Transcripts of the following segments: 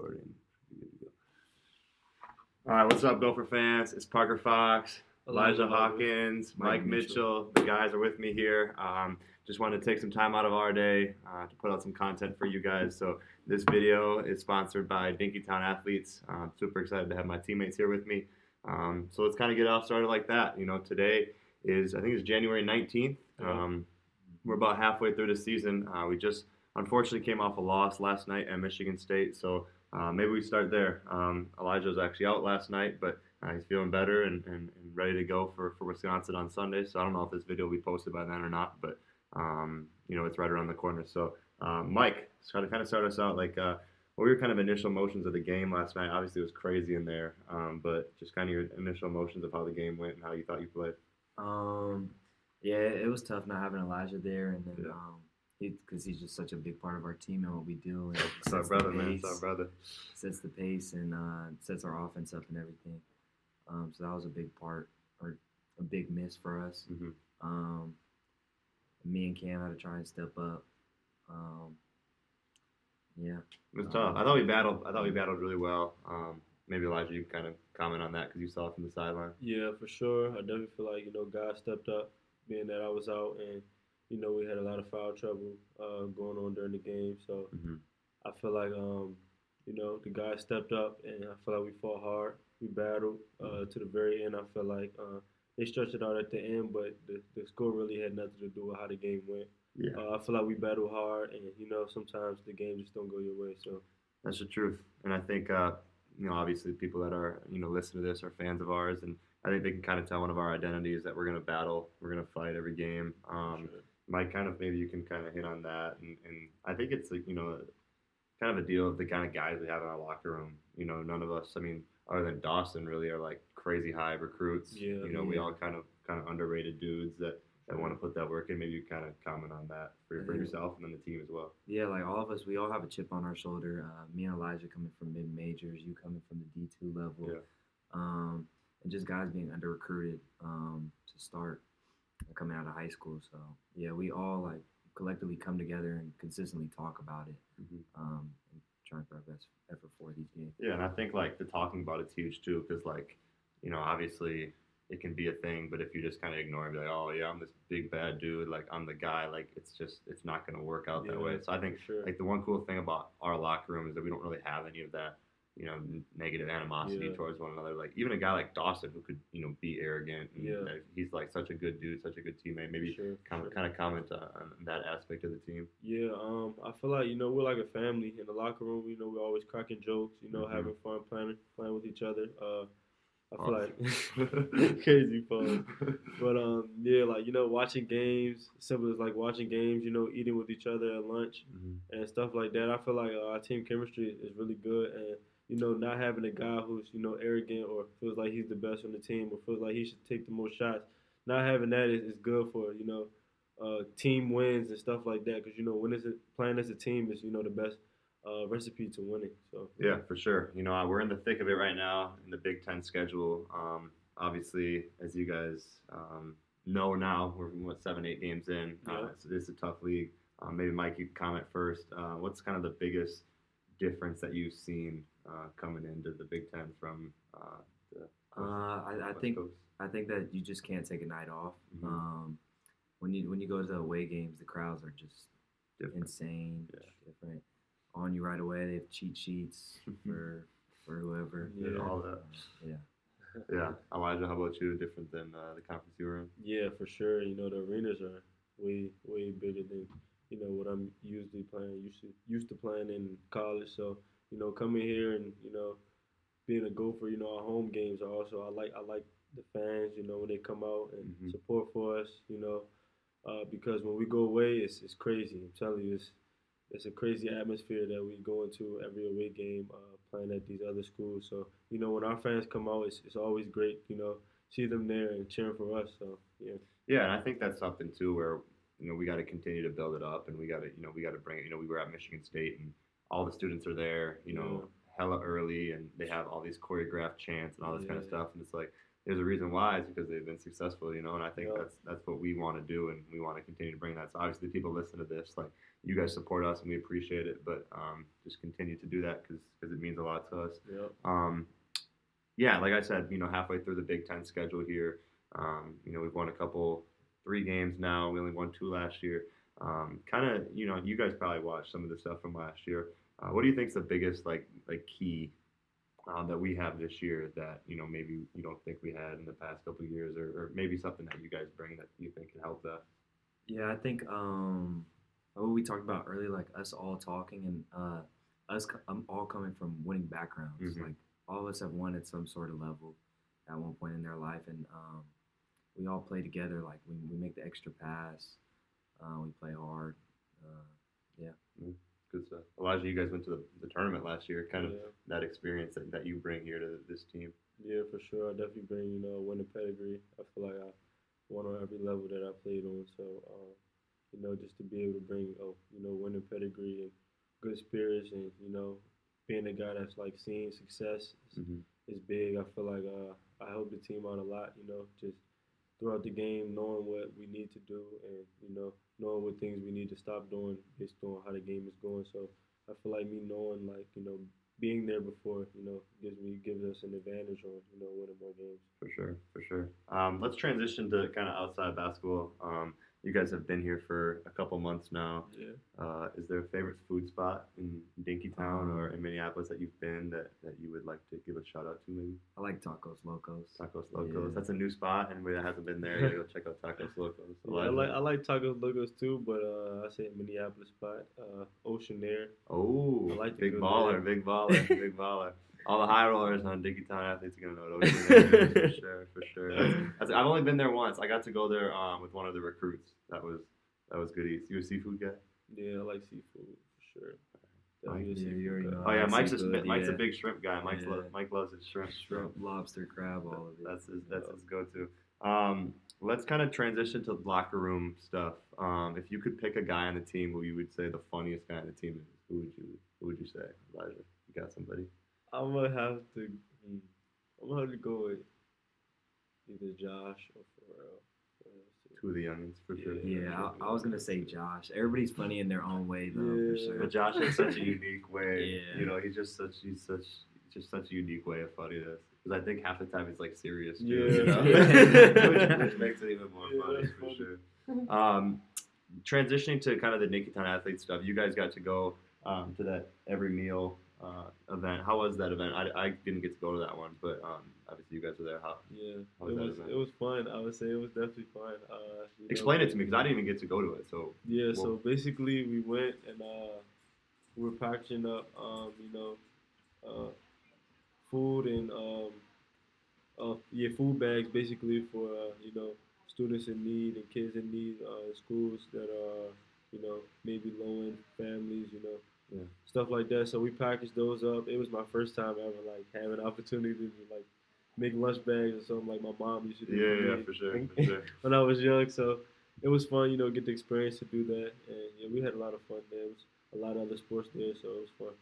recording. Good to go. All right, what's up, Gopher fans? It's Parker Fox, Elijah Hawkins, Mike Mitchell. The guys are with me here. Just wanted to take some time out of our day to put out some content for you guys. So this video is sponsored by Dinkytown Athletes. I'm super excited to have my teammates here with me. So let's kind of get off started like that. You know, today is, I think it's January 19th. We're about halfway through the season. We just unfortunately came off a loss last night at Michigan State. So maybe we start there. Elijah was actually out last night, but he's feeling better and ready to go for Wisconsin on Sunday. So I don't know if this video will be posted by then or not, but you know, it's right around the corner. So Mike, kind of start us out. Like, what were your kind of initial emotions of the game last night? Obviously, it was crazy in there, but just kind of your initial emotions of how the game went and how you thought you played. Yeah, it was tough not having Elijah there, and then because he's just such a big part of our team and what we do. And It's our brother, man. It's our brother. Sets the pace and sets our offense up and everything. So that was a big part, or a big miss for us. Mm-hmm. Me and Cam had to try and step up. Yeah, it was tough. I thought we battled really well. Maybe Elijah, you can kind of comment on that because you saw it from the sideline. Yeah, for sure. I definitely feel like, guys stepped up, being that I was out, and, we had a lot of foul trouble going on during the game. So I feel like, the guys stepped up, and I feel like we fought hard. We battled to the very end. I feel like they stretched it out at the end, but the score really had nothing to do with how the game went. Yeah. I feel like we battled hard, and, sometimes the game just don't go your way. So that's the truth. And I think, obviously people that are, listen to this are fans of ours, and I think they can kind of tell one of our identities that we're going to battle, we're going to fight every game. Sure. Mike, maybe you can kind of hit on that, and I think it's like, kind of a deal of the kind of guys we have in our locker room. None of us, other than Dawson, really are like crazy high recruits. Yeah. We all kind of underrated dudes that want to put that work in. Maybe you kind of comment on that for yourself and then the team as well. Yeah, like all of us, we all have a chip on our shoulder. Me and Elijah coming from mid-majors, you coming from the D2 level. Yeah. And just guys being under-recruited to start coming out of high school. So, yeah, we all, like, collectively come together and consistently talk about it and trying for our best effort for these games. Yeah, and I think, like, the talking about it's huge, too, because, like, obviously – it can be a thing, but if you just kind of ignore it, be like, oh yeah, I'm this big bad dude, like I'm the guy, like it's not going to work out that way. So I think like the one cool thing about our locker room is that we don't really have any of that, negative animosity towards one another. Like even a guy like Dawson who could, be arrogant. And, he's like such a good dude, such a good teammate. Maybe kind of comment on that aspect of the team. Yeah, I feel like we're like a family in the locker room. We're always cracking jokes, having fun playing with each other. I feel like crazy fun. But, yeah, like, watching games, simple as like watching games, eating with each other at lunch and stuff like that. I feel like our team chemistry is really good. And, not having a guy who's, arrogant or feels like he's the best on the team or feels like he should take the most shots, not having that is good for, team wins and stuff like that. Because, when playing as a team is, the best recipe to winning. So yeah, for sure. We're in the thick of it right now in the Big Ten schedule. Obviously, as you guys know now, we're 7-8 games in. So this is a tough league. Maybe Mike, you can comment first. What's kind of the biggest difference that you've seen coming into the Big Ten from the I think that you just can't take a night off. When you go to away games, the crowds are just insane, different. On you right away. They have cheat sheets for whoever. Yeah, all that. Yeah. Elijah, how about you? Different than the conference you were in? Yeah, for sure. The arenas are way bigger than what I'm usually playing. Used to playing in college. So coming here and being a Gopher. Our home games are also. I like the fans. When they come out and support for us. Because when we go away, it's crazy. I'm telling you, it's a crazy atmosphere that we go into every away game playing at these other schools. So, when our fans come out, it's always great, see them there and cheering for us. So, yeah. Yeah, and I think that's something, too, where, we got to continue to build it up and we got to bring it. We were at Michigan State and all the students are there, hella early and they have all these choreographed chants and all this kind of stuff. And it's like, there's a reason why. It's because they've been successful, you know. And I think Yeah. that's what we want to do, and we want to continue to bring that. So obviously, people listen to this, like you guys support us, and we appreciate it. But just continue to do that because it means a lot to us. Yeah. Yeah, like I said, you know, halfway through the Big Ten schedule here, you know, we've won three games now. We only won two last year. Kind of, you know, you guys probably watched some of the stuff from last year. What do you think is the biggest like key that we have this year that you know maybe you don't think we had in the past couple of years, or maybe something that you guys bring that you think can help that? Yeah, I think what we talked about earlier, like us all talking and I'm all coming from winning backgrounds. Mhm. Like all of us have won at some sort of level at one point in their life, and we all play together. Like we make the extra pass, we play hard. Yeah. Mm, good stuff. Elijah, you guys went to the tournament last year. Kind of Yeah. that experience that you bring here to this team. Yeah, for sure. I definitely bring, a winning pedigree. I feel like I won on every level that I played on. So, just to be able to bring, winning pedigree and good spirits and, being a guy that's like seeing success Mm-hmm. is big. I feel like I help the team out a lot, just throughout the game, knowing what we need to do and, knowing what things we need to stop doing based on how the game is going. So I feel like me knowing, like, being there before, gives us an advantage on, winning more games. For sure, for sure. Let's transition to kind of outside basketball. You guys have been here for a couple months now. Yeah. Is there a favorite food spot in Dinkytown or in Minneapolis that you've been that you would like to give a shout out to maybe? I like Tacos Locos. Tacos Locos. Yeah. That's a new spot. Anybody that hasn't been there, you go check out Tacos Locos. Yeah, I like Tacos Locos too, but I say Minneapolis spot, Ocean Air. Oh, I like the big good baller, there. big baller, big baller. All the high rollers on Dinkytown athletes are gonna know what Ocean Air is, for sure, for sure. I've only been there once. I got to go there with one of the recruits. That was good eats. You a seafood guy? Yeah, I like seafood for sure. Mike? Definitely a Yeah, you seafood already guy. know. Oh yeah, Mike's Seafood, Mike's a yeah. big shrimp guy. Yeah. Mike loves his shrimp. Shrimp, lobster, crab, all of it. That's his go-to. Let's kind of transition to locker room stuff. If you could pick a guy on the team who you would say the funniest guy on the team is, who would you say? Elijah, you got somebody? I'm gonna have to go with either Josh or Pharrell. Two of the youngins for sure. Yeah, I was gonna say Josh. Everybody's funny in their own way, though, for Yeah. sure. But Josh has such a unique way. Yeah. You know, he's just such a unique way of funniness. Because I think half the time he's like serious too. Yeah. You know? Yeah. which makes it even more Yeah, funny that's for funny. sure. Transitioning to kind of the Dinkytown athlete stuff, you guys got to go to that every meal event. How was that event? I didn't get to go to that one, but obviously you guys were there. How was that event? It was fun. I would say it was definitely fun. Explain it to me because I didn't even get to go to it. So Yeah, Well- so basically we went and we were packaging up, food and food bags basically for students in need and kids in need in schools that are maybe low end families, Yeah. stuff like that. So we packaged those up. It was my first time ever like having an opportunity to like make lunch bags or something like my mom used to do. yeah, me for sure. when I was young. So it was fun, get the experience to do that, and yeah, we had a lot of fun there. It was a lot of other sports there, so it was fun.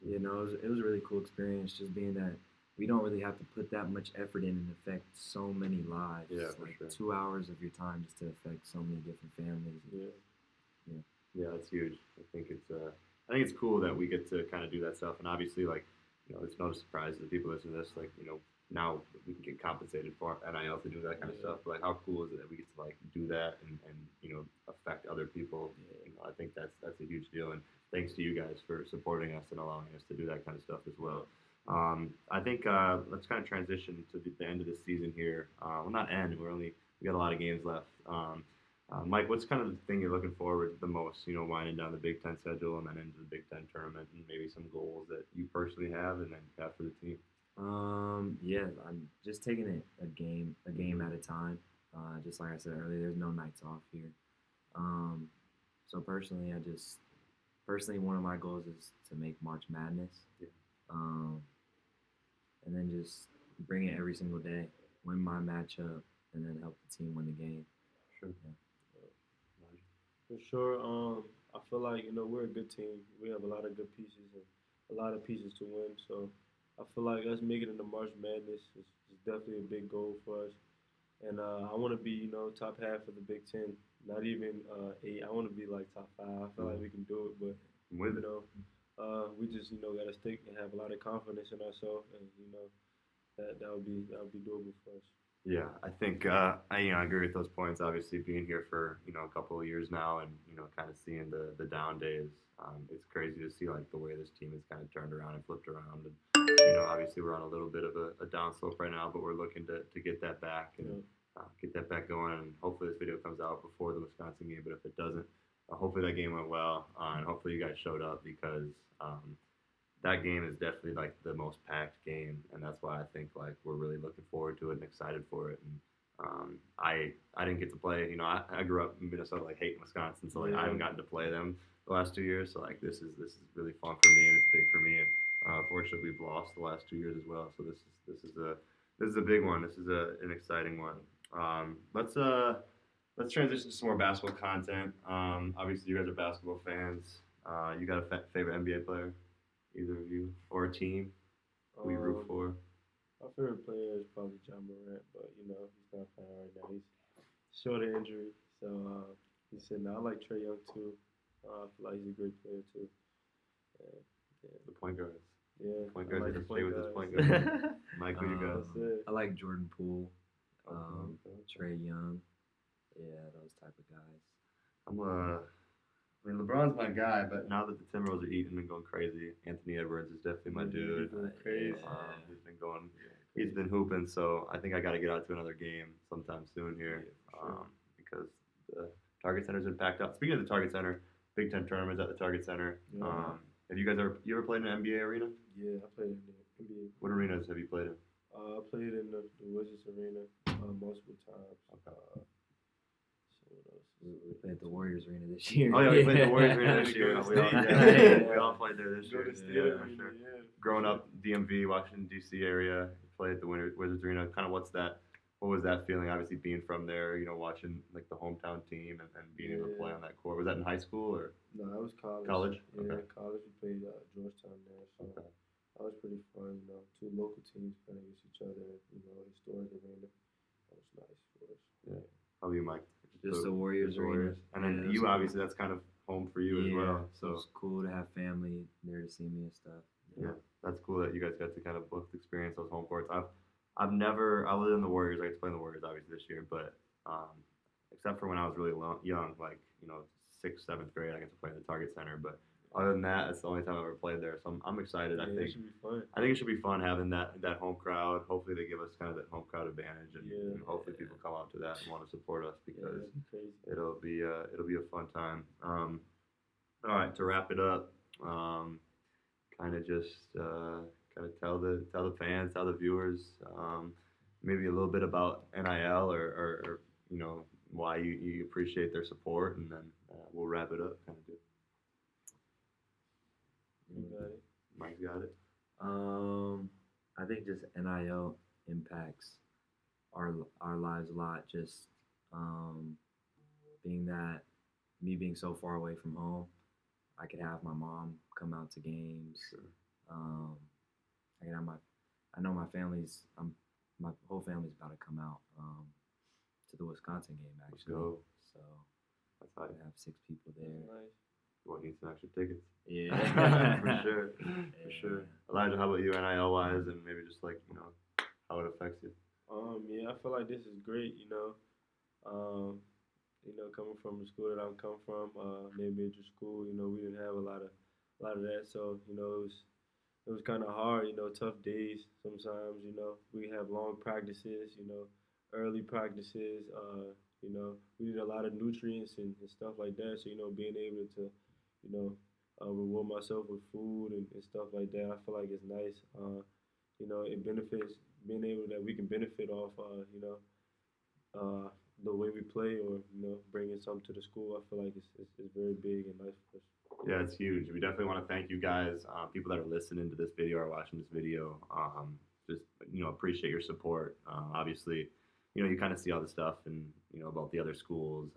You know, it was a really cool experience just being that we don't really have to put that much effort in and affect so many lives. Yeah, for like sure. 2 hours of your time just to affect so many different families. Yeah. Yeah, that's huge. I think it's cool that we get to kind of do that stuff, and obviously, like, it's no surprise to the people listening to this. Like, now we can get compensated for NIL to do that kind of Yeah. stuff. But like, how cool is it that we get to like do that and affect other people? I think that's a huge deal, and thanks to you guys for supporting us and allowing us to do that kind of stuff as well. I think let's kind of transition to the end of the season here. Well, not end. We got a lot of games left. Mike, what's kind of the thing you're looking forward to the most? Winding down the Big Ten schedule and then into the Big Ten tournament, and maybe some goals that you personally have and then have for the team. Yeah, I'm just taking it a game at a time. Just like I said earlier, there's no nights off here. So personally, one of my goals is to make March Madness. Yeah. And then just bring it every single day, win my matchup, and then help the team win the game. Sure. For sure. I feel like we're a good team. We have a lot of good pieces and a lot of pieces to win. So I feel like us making it into March Madness is definitely a big goal for us. And I want to be, top half of the Big Ten. Not even eight. I want to be like top five. I feel like we can do it, but With it. we just got to stick and have a lot of confidence in ourselves, and that would be doable for us. Yeah, I think I agree with those points. Obviously, being here for a couple of years now, and kind of seeing the down days, it's crazy to see like the way this team has kind of turned around and flipped around. And obviously we're on a little bit of a down slope right now, but we're looking to get that back and get that back going. And hopefully this video comes out before the Wisconsin game. But if it doesn't, hopefully that game went well, and hopefully you guys showed up because. That game is definitely like the most packed game, and that's why I think like we're really looking forward to it and excited for it. And I didn't get to play. I grew up in Minnesota, like hating Wisconsin, so like I haven't gotten to play them the last 2 years. So like this is really fun for me, and it's big for me. And unfortunately, we've lost the last 2 years as well. So this is a big one. This is an exciting one. Let's transition to some more basketball content. Obviously, you guys are basketball fans. You got a favorite NBA player? Either of you, or a team we root for? My favorite player is probably John Morant, but he's not playing right now. He's short of injury, so he's sitting out. I like Trae Young too. I feel like he's a great player too. Yeah. The point guards. Yeah, point guards like are the stay with point his point guards. guard. Mike, who you got? I like Jordan Poole, Okay. Trae Young, those type of guys. I mean, LeBron's my guy, but now that the Timberwolves are eating and going crazy, Anthony Edwards is definitely my dude. Crazy. He's been hooping. So I think I got to get out to another game sometime soon here, because the Target Center's been packed up. Speaking of the Target Center, Big Ten tournaments at the Target Center. Yeah. Have you ever played in an NBA arena? Yeah, I played in the NBA. What arenas have you played in? I played in the Wizards arena multiple times. Okay. We played at the Warriors arena this year. Oh yeah, we played the Warriors arena this year. We all played there this year. Yeah, for sure. Growing up DMV, Washington D.C. area, played at the Wizards arena. Kind of what was that feeling? Obviously being from there, watching like the hometown team and being able to play on that court. Was that in high school or? No, that was college. College? Yeah, Okay. college. We played Georgetown there, so that was pretty fun. Two local teams playing against each other. Historic arena. That was nice for us. Yeah. How about you, Mike? Just the Warriors arena. And then you obviously that's kind of home for you as well. So it's cool to have family there to see me and stuff. Yeah, that's cool that you guys got to kind of both experience those home courts. I've never, other than the Warriors, I got to play in the Warriors obviously this year, but except for when I was really young, like 6th, 7th grade, I got to play in the Target Center. But other than that, it's the only time I've ever played there. So I'm excited. I think it should be fun. I think it should be fun having that home crowd. Hopefully they give us kind of that home crowd advantage, and hopefully people come out to that and want to support us because it'll be a fun time. All right, to wrap it up, kind of just tell the fans, tell the viewers, maybe a little bit about NIL or why you appreciate their support, and then we'll wrap it up. Kind of do. You got it. Mike's got it. I think just NIL impacts our lives a lot. Just being so far away from home, I could have my mom come out to games. Sure. I know my whole family's about to come out to the Wisconsin game actually. Let's go. So That's high. I have 6 people there. Nice. We'll need some extra tickets. Yeah. For sure. For sure. Elijah, how about you, NIL wise, and maybe just like, how it affects you? Yeah, I feel like this is great, coming from the school that I'm coming from, mid-major school, we didn't have a lot of that, so, it was kind of hard, tough days sometimes, we have long practices, early practices, we need a lot of nutrients and stuff like that, so, being able to, reward myself with food and stuff like that, I feel like it's nice, it benefits being able that we can benefit off, the way we play or, bringing something to the school. I feel like it's very big and nice for us. Yeah, it's huge. We definitely want to thank you guys, people that are listening to this video or watching this video. Just, appreciate your support. Obviously, you kind of see all the stuff and, about the other schools,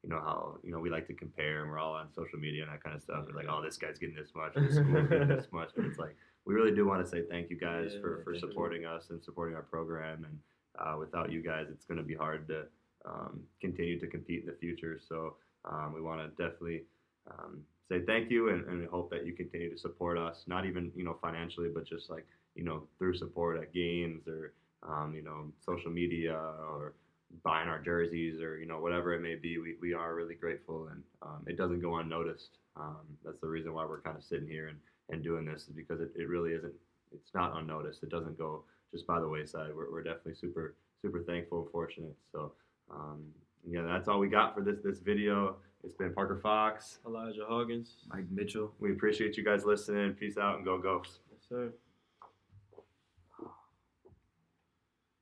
you know how we like to compare, and we're all on social media and that kind of stuff. It's like, oh, this guy's getting this much, this school's getting this much, and it's like we really do want to say thank you guys for supporting us and supporting our program. And without you guys, it's going to be hard to continue to compete in the future. So we want to definitely say thank you, and we hope that you continue to support us, not even financially, but just like through support at games or social media or buying our jerseys or whatever it may be. We are really grateful, and it doesn't go unnoticed. That's the reason why we're kind of sitting here and doing this, is because it really isn't. It's not unnoticed. It doesn't go just by the wayside. We're definitely super thankful and fortunate. So yeah, that's all we got for this video. It's been Parker Fox, Elijah Hawkins, Mike Mitchell. We appreciate you guys listening. Peace out and go Ghosts. Yes, sir.